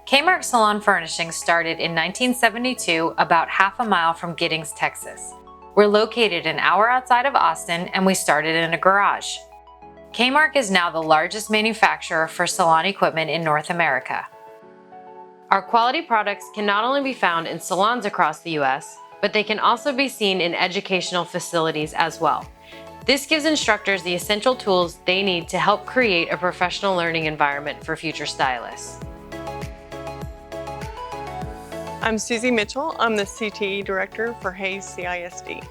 Kaemark Salon Furnishings started in 1972 about half a mile from Giddings, Texas. We're located an hour outside of Austin and we started in a garage. Kaemark is now the largest manufacturer for salon equipment in North America. Our quality products can not only be found in salons across the US, but they can also be seen in educational facilities as well. This gives instructors the essential tools they need to help create a professional learning environment for future stylists. I'm Susie Mitchell. I'm the CTE Director for Hayes CISD.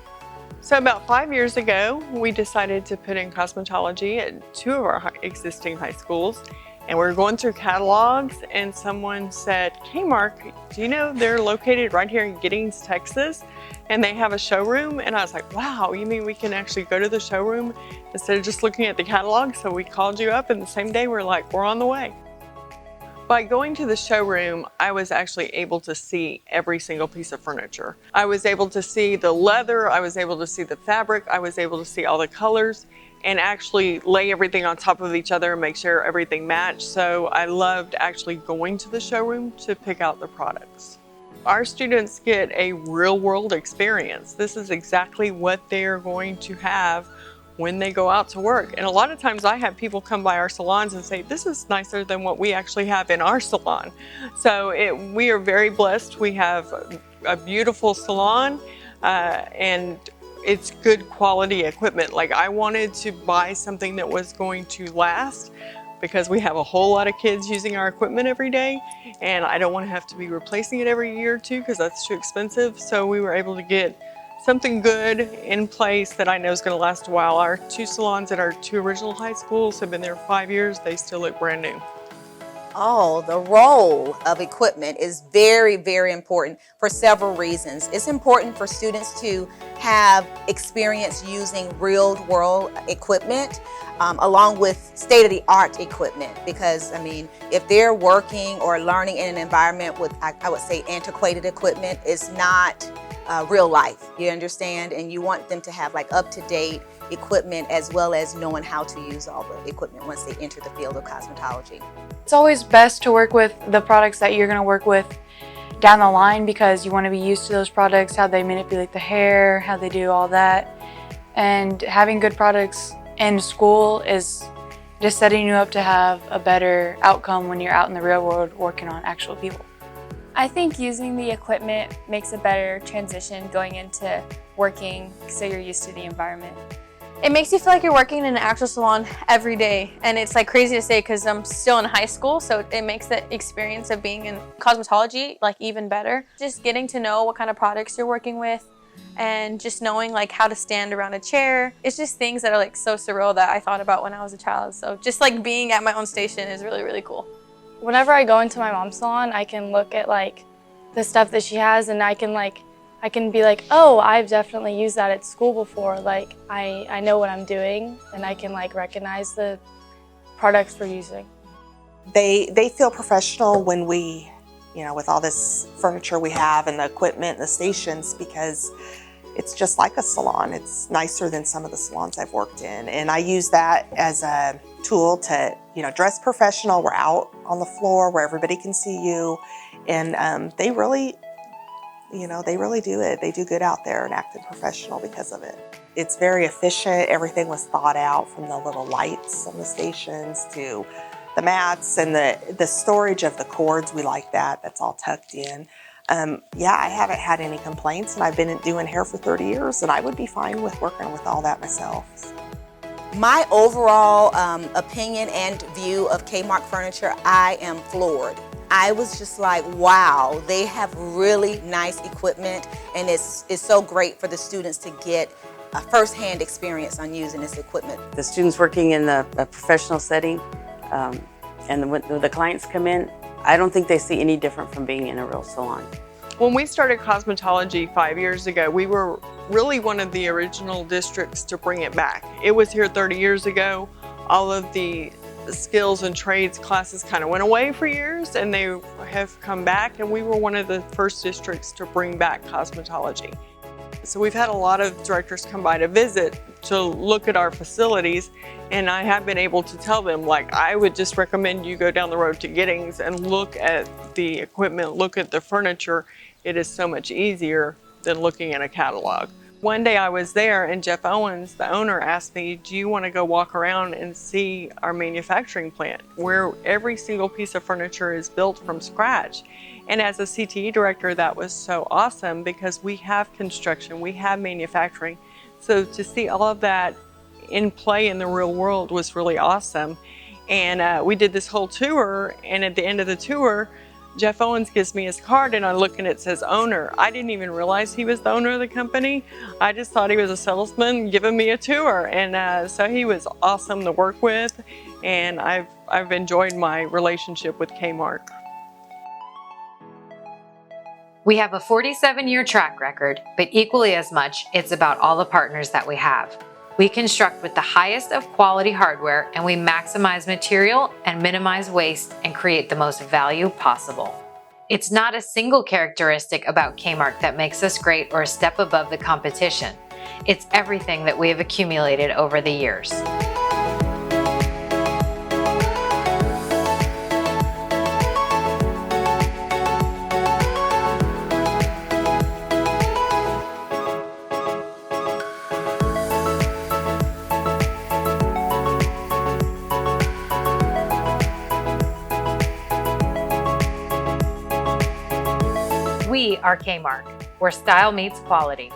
So about 5 years ago, we decided to put in cosmetology at 2 of our existing high schools. And we were going through catalogs and someone said, Kaemark, do you know they're located right here in Giddings, Texas? And they have a showroom. And I was like, wow, you mean we can actually go to the showroom instead of just looking at the catalog? So we called you up and the same day we're like, we're on the way. By going to the showroom, I was actually able to see every single piece of furniture. I was able to see the leather, I was able to see the fabric, I was able to see all the colors and actually lay everything on top of each other and make sure everything matched. So I loved actually going to the showroom to pick out the products. Our students get a real-world experience. This is exactly what they're going to have when they go out to work. And a lot of times I have people come by our salons and say, this is nicer than what we actually have in our salon. So we are very blessed. We have a beautiful salon and it's good quality equipment. Like I wanted to buy something that was going to last because we have a whole lot of kids using our equipment every day and I don't want to have to be replacing it every year or two because that's too expensive. So we were able to get something good in place that I know is going to last a while. Our 2 salons at our 2 original high schools have been there 5 years. They still look brand new. Oh, the role of equipment is very, very important for several reasons. It's important for students to have experience using real-world equipment along with state-of-the-art equipment because, I mean, if they're working or learning in an environment with, I would say, antiquated equipment, it's not real life, you understand? And you want them to have like up-to-date equipment as well as knowing how to use all the equipment once they enter the field of cosmetology. It's always best to work with the products that you're going to work with down the line because you want to be used to those products, how they manipulate the hair, how they do all that. And having good products in school is just setting you up to have a better outcome when you're out in the real world working on actual people. I think using the equipment makes a better transition going into working so you're used to the environment. It makes you feel like you're working in an actual salon every day, and it's like crazy to say because I'm still in high school, so it makes the experience of being in cosmetology like even better. Just getting to know what kind of products you're working with and just knowing like how to stand around a chair. It's just things that are like so surreal that I thought about when I was a child. So just like being at my own station is really, really cool. Whenever I go into my mom's salon, I can look at like the stuff that she has and I can be like, oh, I've definitely used that at school before. Like I know what I'm doing and I can like recognize the products we're using. They feel professional when we, with all this furniture we have and the equipment and the stations because it's just like a salon. It's nicer than some of the salons I've worked in. And I use that as a tool to, dress professional. We're out on the floor where everybody can see you. And they really do it. They do good out there and acted professional because of it. It's very efficient. Everything was thought out from the little lights on the stations to the mats and the storage of the cords. We like that. That's all tucked in. Yeah, I haven't had any complaints and I've been doing hair for 30 years and I would be fine with working with all that myself. My overall opinion and view of Kaemark furniture, I am floored. I was just like, wow, they have really nice equipment and it's so great for the students to get a first-hand experience on using this equipment. The students working in a professional setting and when the clients come in, I don't think they see any different from being in a real salon. When we started cosmetology 5 years ago, we were really one of the original districts to bring it back. It was here 30 years ago. All of the skills and trades classes kind of went away for years and they have come back and we were one of the first districts to bring back cosmetology. So we've had a lot of directors come by to visit to look at our facilities, and I have been able to tell them, like, I would just recommend you go down the road to Giddings and look at the equipment, look at the furniture. It is so much easier than looking at a catalog. One day I was there and Jeff Owens, the owner, asked me, do you want to go walk around and see our manufacturing plant where every single piece of furniture is built from scratch? And as a CTE director, that was so awesome because we have construction, we have manufacturing. So to see all of that in play in the real world was really awesome. And we did this whole tour, and at the end of the tour, Jeff Owens gives me his card and I look and it says owner. I didn't even realize he was the owner of the company. I just thought he was a salesman giving me a tour. And so he was awesome to work with, and I've enjoyed my relationship with Kaemark. We have a 47-year track record, but equally as much, it's about all the partners that we have. We construct with the highest of quality hardware, and we maximize material and minimize waste and create the most value possible. It's not a single characteristic about Kaemark that makes us great or a step above the competition. It's everything that we have accumulated over the years. We are Kaemark, where style meets quality.